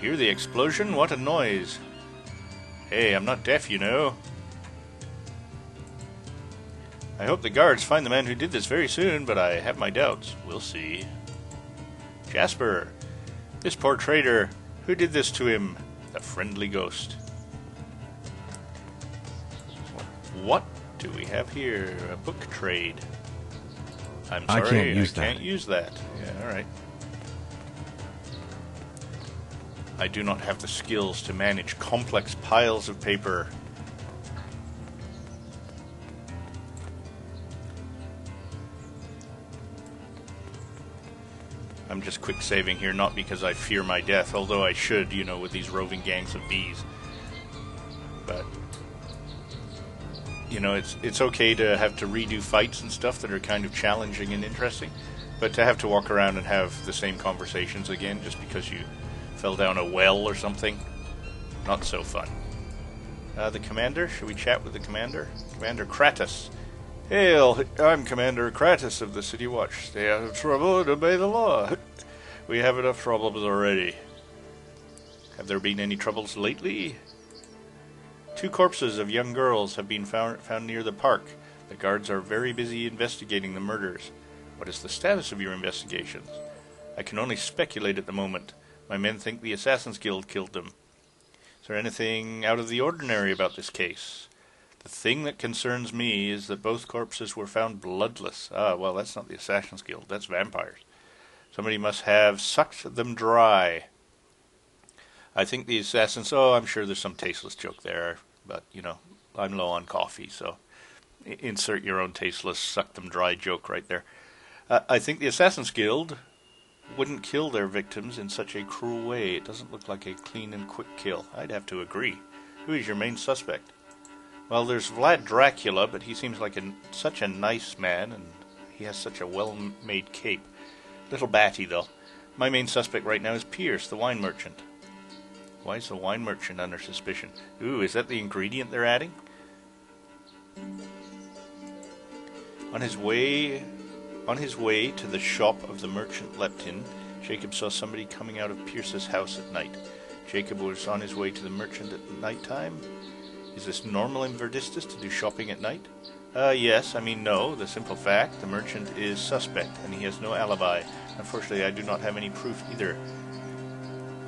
Hear the explosion? What a noise. Hey, I'm not deaf, you know. I hope the guards find the man who did this very soon, but I have my doubts. We'll see. Jasper, this poor traitor, who did this to him? The friendly ghost. What do we have here? A book trade. I'm sorry, I can't use that. Yeah, alright. I do not have the skills to manage complex piles of paper. I'm just quick saving here, not because I fear my death, although I should, you know, with these roving gangs of bees. But, you know, it's okay to have to redo fights and stuff that are kind of challenging and interesting, but to have to walk around and have the same conversations again just because you fell down a well or something, not so fun. The commander, should we chat with the commander? Commander Kratos. Hail, I'm Commander Kratos of the City Watch. Stay out of trouble and obey the law. We have enough troubles already. Have there been any troubles lately? 2 corpses of young girls have been found near the park. The guards are very busy investigating the murders. What is the status of your investigations? I can only speculate at the moment. My men think the Assassin's Guild killed them. Is there anything out of the ordinary about this case? The thing that concerns me is that both corpses were found bloodless. Ah, well, that's not the Assassin's Guild. That's vampires. Somebody must have sucked them dry. I think the assassins... Oh, I'm sure there's some tasteless joke there. But, you know, I'm low on coffee, so insert your own tasteless suck them dry joke right there. I think the Assassin's Guild wouldn't kill their victims in such a cruel way. It doesn't look like a clean and quick kill. I'd have to agree. Who is your main suspect? Well, there's Vlad Dracula, but he seems like such a nice man, and he has such a well-made cape. Little batty, though. My main suspect right now is Pierce, the wine merchant. Why is the wine merchant under suspicion? Ooh, is that the ingredient they're adding? On his way to the shop of the merchant Leptin, Jacob saw somebody coming out of Pierce's house at night. Jacob was on his way to the merchant at night time. Is this normal in Verdistus to do shopping at night? Yes, I mean no. The simple fact, the merchant is suspect, and he has no alibi. Unfortunately, I do not have any proof either.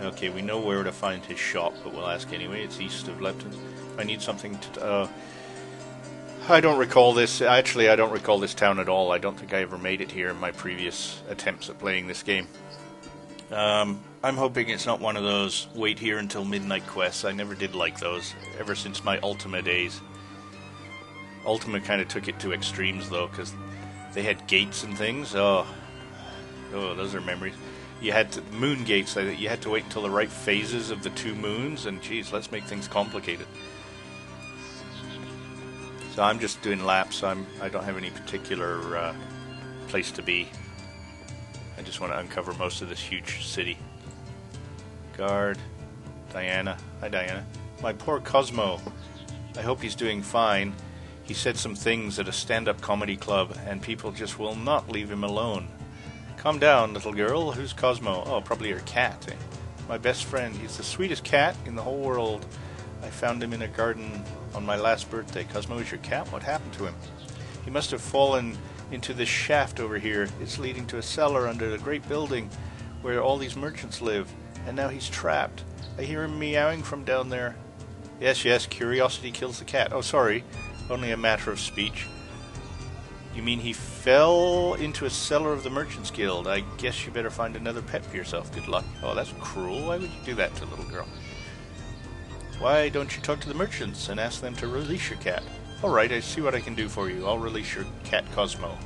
Okay, we know where to find his shop, but we'll ask anyway. It's east of Lepton. If I need something to... I don't recall this. Actually, I don't recall this town at all. I don't think I ever made it here in my previous attempts at playing this game. I'm hoping it's not one of those wait here until midnight quests. I never did like those, ever since my Ultima days. Ultima kind of took it to extremes, though, because they had gates and things. Oh, those are memories. You had moon gates. You had to wait until the right phases of the 2 moons, and geez, let's make things complicated. So I'm just doing laps. I don't have any particular place to be. I just want to uncover most of this huge city. Guard. Diana. Hi, Diana. My poor Cosmo. I hope he's doing fine. He said some things at a stand-up comedy club, and people just will not leave him alone. Calm down, little girl. Who's Cosmo? Oh, probably your cat, eh? My best friend. He's the sweetest cat in the whole world. I found him in a garden on my last birthday. Cosmo is your cat? What happened to him? He must have fallen into this shaft over here. It's leading to a cellar under a great building where all these merchants live. And now he's trapped. I hear him meowing from down there. Yes, curiosity kills the cat. Oh, sorry. Only a matter of speech. You mean he fell into a cellar of the Merchants Guild? I guess you better find another pet for yourself. Good luck. Oh, that's cruel. Why would you do that to a little girl? Why don't you talk to the merchants and ask them to release your cat? Alright, I see what I can do for you. I'll release your cat Cosmo.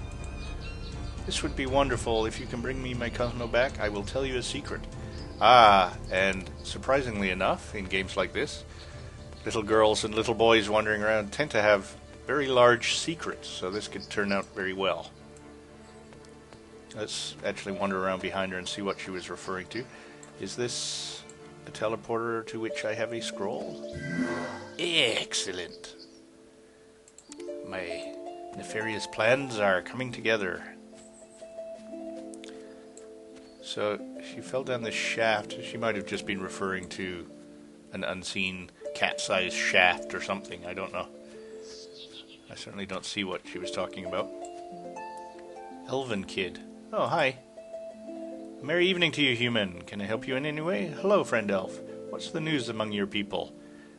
This would be wonderful. If you can bring me my Cosmo back, I will tell you a secret. Ah, and surprisingly enough, in games like this, little girls and little boys wandering around tend to have very large secrets, so this could turn out very well. Let's actually wander around behind her and see what she was referring to. Is this a teleporter to which I have a scroll? Excellent. My nefarious plans are coming together. So she fell down the shaft. She might have just been referring to an unseen cat-sized shaft or something. I don't know. I certainly don't see what she was talking about. Elven kid. Oh, hi. Merry evening to you, human. Can I help you in any way? Hello, friend elf. What's the news among your people?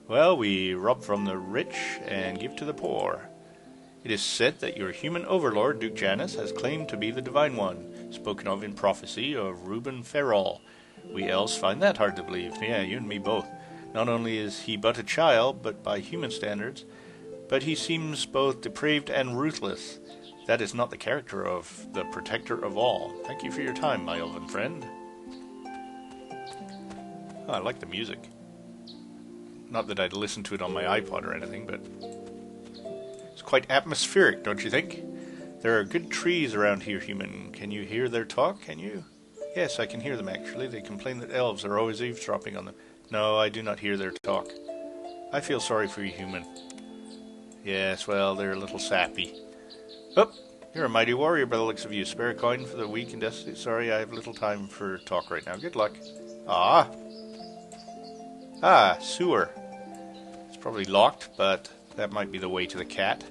Well, we rob from the rich and give to the poor. It is said that your human overlord, Duke Janus, has claimed to be the Divine One, spoken of in prophecy of Reuben Ferrol. We elves find that hard to believe. Yeah, you and me both. Not only is he but a child, but by human standards, but he seems both depraved and ruthless. That is not the character of the protector of all. Thank you for your time, my elven friend. Oh, I like the music. Not that I'd listen to it on my iPod or anything, but it's quite atmospheric, don't you think? There are good trees around here, human. Can you hear their talk, can you? Yes, I can hear them, actually. They complain that elves are always eavesdropping on them. No, I do not hear their talk. I feel sorry for you, human. Yes, well, they're a little sappy. Oh, you're a mighty warrior by the looks of you. Spare a coin for the weak and destitute. Sorry, I have little time for talk right now. Good luck. Ah, sewer. It's probably locked, but that might be the way to the cat.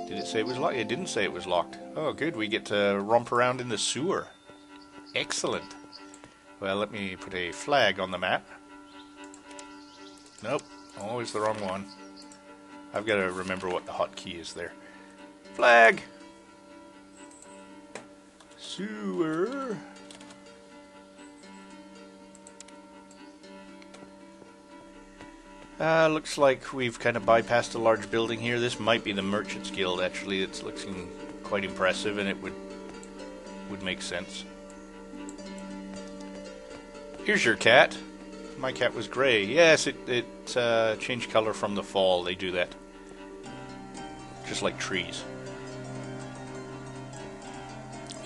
Did it say it was locked? It didn't say it was locked. Oh, good. We get to romp around in the sewer. Excellent. Well, let me put a flag on the map. Nope. Always the wrong one. I've got to remember what the hotkey is there. Flag! Sewer. Looks like we've kind of bypassed a large building here. This might be the Merchants Guild, actually. It's looking quite impressive, and it would make sense. Here's your cat. My cat was gray. Yes, it changed color from the fall. They do that. Just like trees.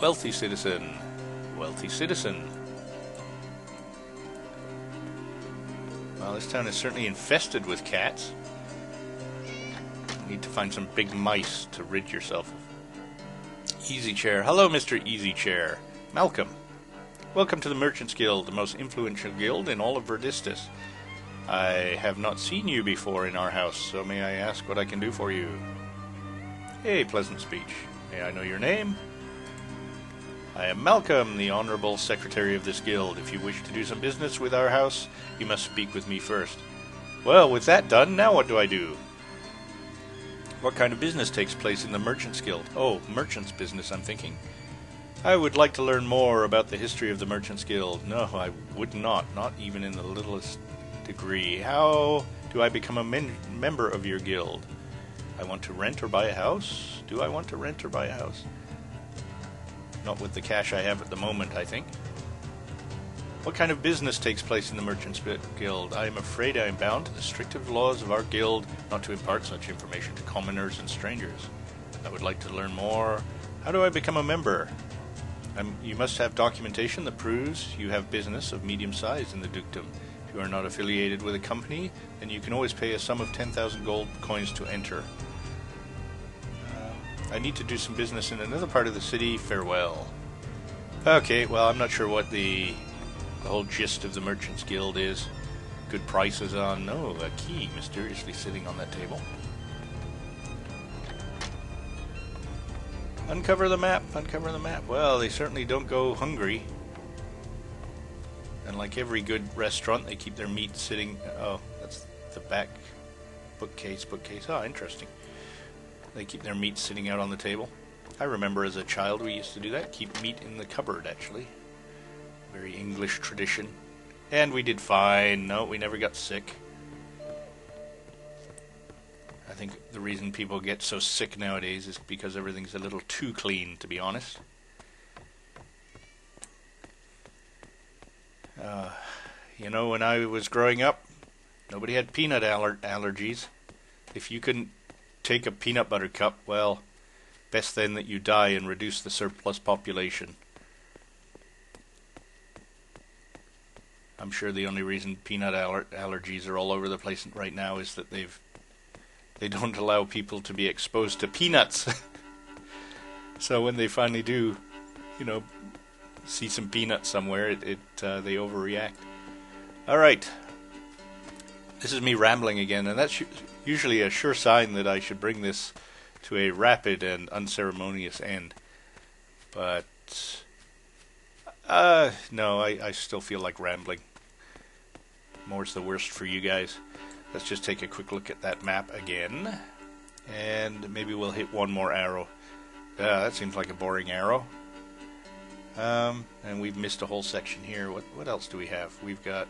Wealthy citizen. Wealthy citizen. Well, this town is certainly infested with cats. You need to find some big mice to rid yourself of. Easy Chair. Hello, Mr. Easy Chair. Malcolm. Welcome to the Merchants Guild, the most influential guild in all of Verdistis. I have not seen you before in our house, so may I ask what I can do for you? Hey, pleasant speech. May I know your name? I am Malcolm, the Honorable Secretary of this guild. If you wish to do some business with our house, you must speak with me first. Well, with that done, now what do I do? What kind of business takes place in the Merchants Guild? Oh, merchants business, I'm thinking. I would like to learn more about the history of the Merchants Guild. No, I would not even in the littlest degree. How do I become a member of your guild? I want to rent or buy a house? Do I want to rent or buy a house? Not with the cash I have at the moment, I think. What kind of business takes place in the Merchants Guild? I am afraid I am bound to the strictive laws of our guild not to impart such information to commoners and strangers. I would like to learn more. How do I become a member? You must have documentation that proves you have business of medium size in the dukedom. If you are not affiliated with a company, then you can always pay a sum of 10,000 gold coins to enter. I need to do some business in another part of the city. Farewell. Okay, well, I'm not sure what the whole gist of the Merchants Guild is. Good prices on... No, a key mysteriously sitting on that table. Uncover the map, uncover the map. Well, they certainly don't go hungry. And like every good restaurant, they keep their meat sitting... Oh, that's the back bookcase. Oh, interesting. They keep their meat sitting out on the table. I remember as a child we used to do that. Keep meat in the cupboard, actually. Very English tradition. And we did fine. No, we never got sick. I think the reason people get so sick nowadays is because everything's a little too clean, to be honest. You know, when I was growing up, nobody had peanut allergies. If you couldn't take a peanut butter cup, well, best then that you die and reduce the surplus population. I'm sure the only reason peanut allergies are all over the place right now is that they don't allow people to be exposed to peanuts. So when they finally do you know, see some peanuts somewhere, they overreact. All right. This is me rambling again, and that's usually a sure sign that I should bring this to a rapid and unceremonious end. But, no, I still feel like rambling. More's the worst for you guys. Let's just take a quick look at that map again. And maybe we'll hit one more arrow. That seems like a boring arrow. And we've missed a whole section here. What else do we have? We've got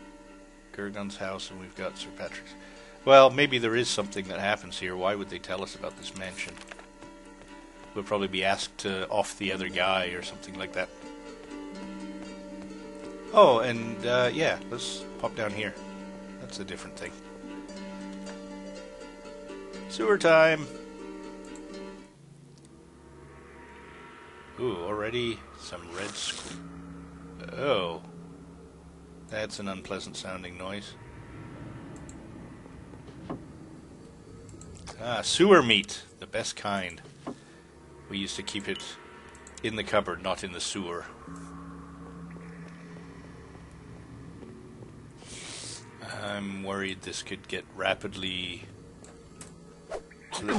Gurgun's house and we've got Sir Patrick's. Well, maybe there is something that happens here. Why would they tell us about this mansion? We'll probably be asked to off the other guy or something like that. Oh, and yeah, let's pop down here. That's a different thing. Sewer time! Ooh, already some red Oh. That's an unpleasant sounding noise. Ah, sewer meat. The best kind. We used to keep it in the cupboard, not in the sewer. I'm worried this could get rapidly...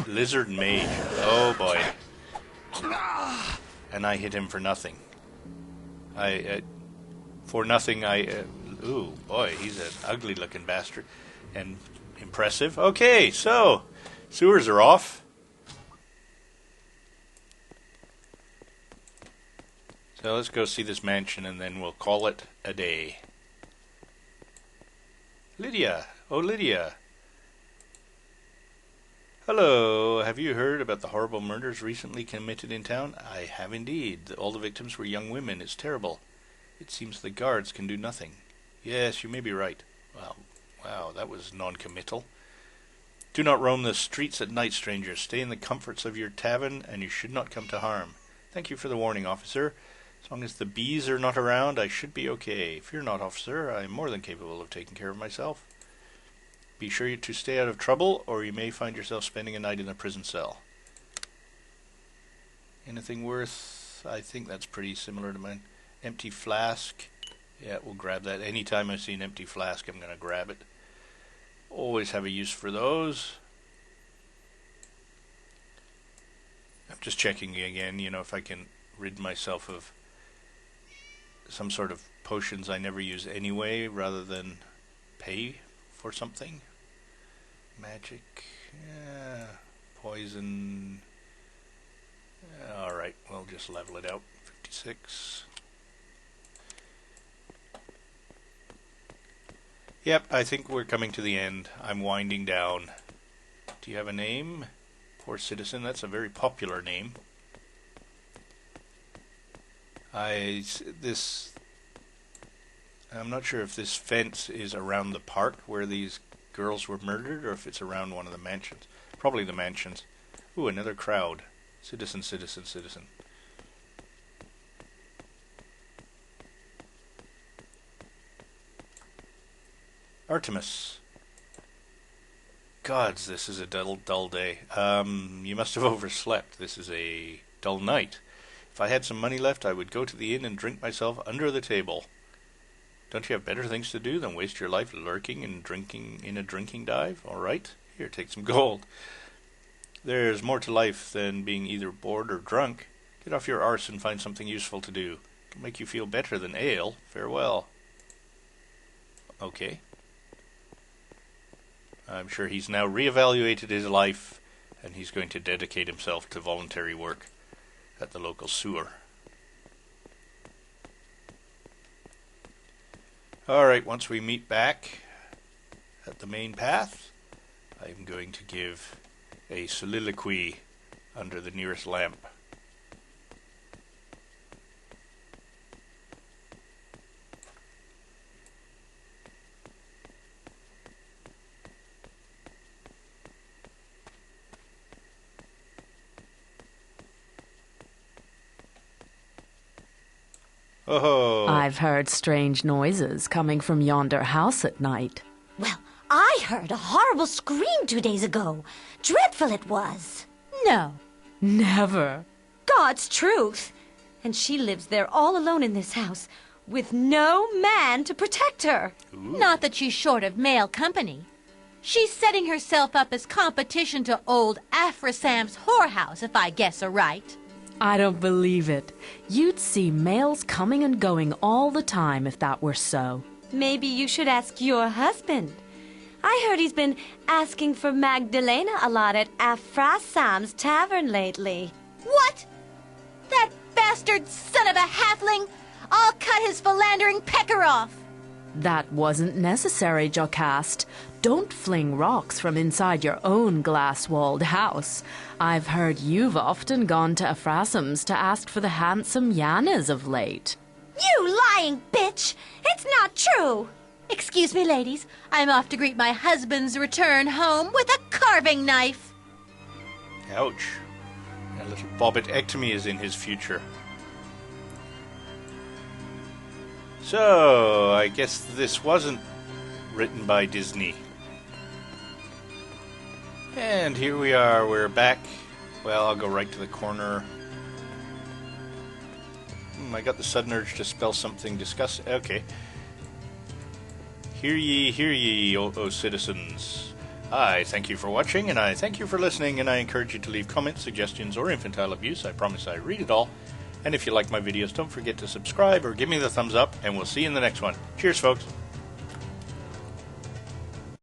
Lizard mage. Oh boy. And I hit him for nothing. For nothing ooh, boy, he's an ugly looking bastard. And impressive. Okay, so, sewers are off. So let's go see this mansion and then we'll call it a day. Lydia. Oh, Lydia. Hello. Have you heard about the horrible murders recently committed in town? I have indeed. All the victims were young women. It's terrible. It seems the guards can do nothing. Yes, you may be right. Well, wow, that was non-committal. Do not roam the streets at night, strangers. Stay in the comforts of your tavern, and you should not come to harm. Thank you for the warning, officer. As long as the bees are not around, I should be okay. Fear not, officer. I am more than capable of taking care of myself. Be sure to stay out of trouble, or you may find yourself spending a night in a prison cell. Anything worth? I think that's pretty similar to mine. Empty flask. Yeah, we'll grab that. Anytime I see an empty flask, I'm going to grab it. Always have a use for those. I'm just checking again, you know, if I can rid myself of some sort of potions I never use anyway, rather than pay for something. Magic. Poison. Alright, we'll just level it out. 56. Yep, I think we're coming to the end. I'm winding down. Do you have a name? Poor Citizen, that's a very popular name. I'm not sure if this fence is around the park where these girls were murdered, or if it's around one of the mansions. Probably the mansions. Ooh, another crowd. Citizen, citizen, citizen. Artemis. Gods, this is a dull day. You must have overslept. This is a dull night. If I had some money left, I would go to the inn and drink myself under the table. Don't you have better things to do than waste your life lurking and drinking in a drinking dive? All right, here, take some gold. There's more to life than being either bored or drunk. Get off your arse and find something useful to do. It'll make you feel better than ale. Farewell. Okay. I'm sure he's now reevaluated his life, and he's going to dedicate himself to voluntary work at the local sewer. Alright, once we meet back at the main path, I'm going to give a soliloquy under the nearest lamp. Oh. I've heard strange noises coming from yonder house at night. Well, I heard a horrible scream 2 days ago. Dreadful it was. No, never. God's truth. And she lives there all alone in this house, with no man to protect her. Ooh. Not that she's short of male company. She's setting herself up as competition to old Afrasam's whorehouse, if I guess aright. I don't believe it. You'd see males coming and going all the time if that were so. Maybe you should ask your husband. I heard he's been asking for Magdalena a lot at Afrasam's tavern lately. What? That bastard son of a halfling! I'll cut his philandering pecker off! That wasn't necessary, Jocast. Don't fling rocks from inside your own glass-walled house. I've heard you've often gone to Afrasam's to ask for the handsome Yanas of late. You lying bitch! It's not true! Excuse me, ladies. I'm off to greet my husband's return home with a carving knife. Ouch. A little bobbit-ectomy is in his future. So, I guess this wasn't written by Disney. And here we are, we're back. Well, I'll go right to the corner. I got the sudden urge to spell something disgusting. Okay. Hear ye, O citizens. I thank you for watching, and I thank you for listening, and I encourage you to leave comments, suggestions, or infantile abuse. I promise I read it all. And if you like my videos, don't forget to subscribe or give me the thumbs up, and we'll see you in the next one. Cheers, folks.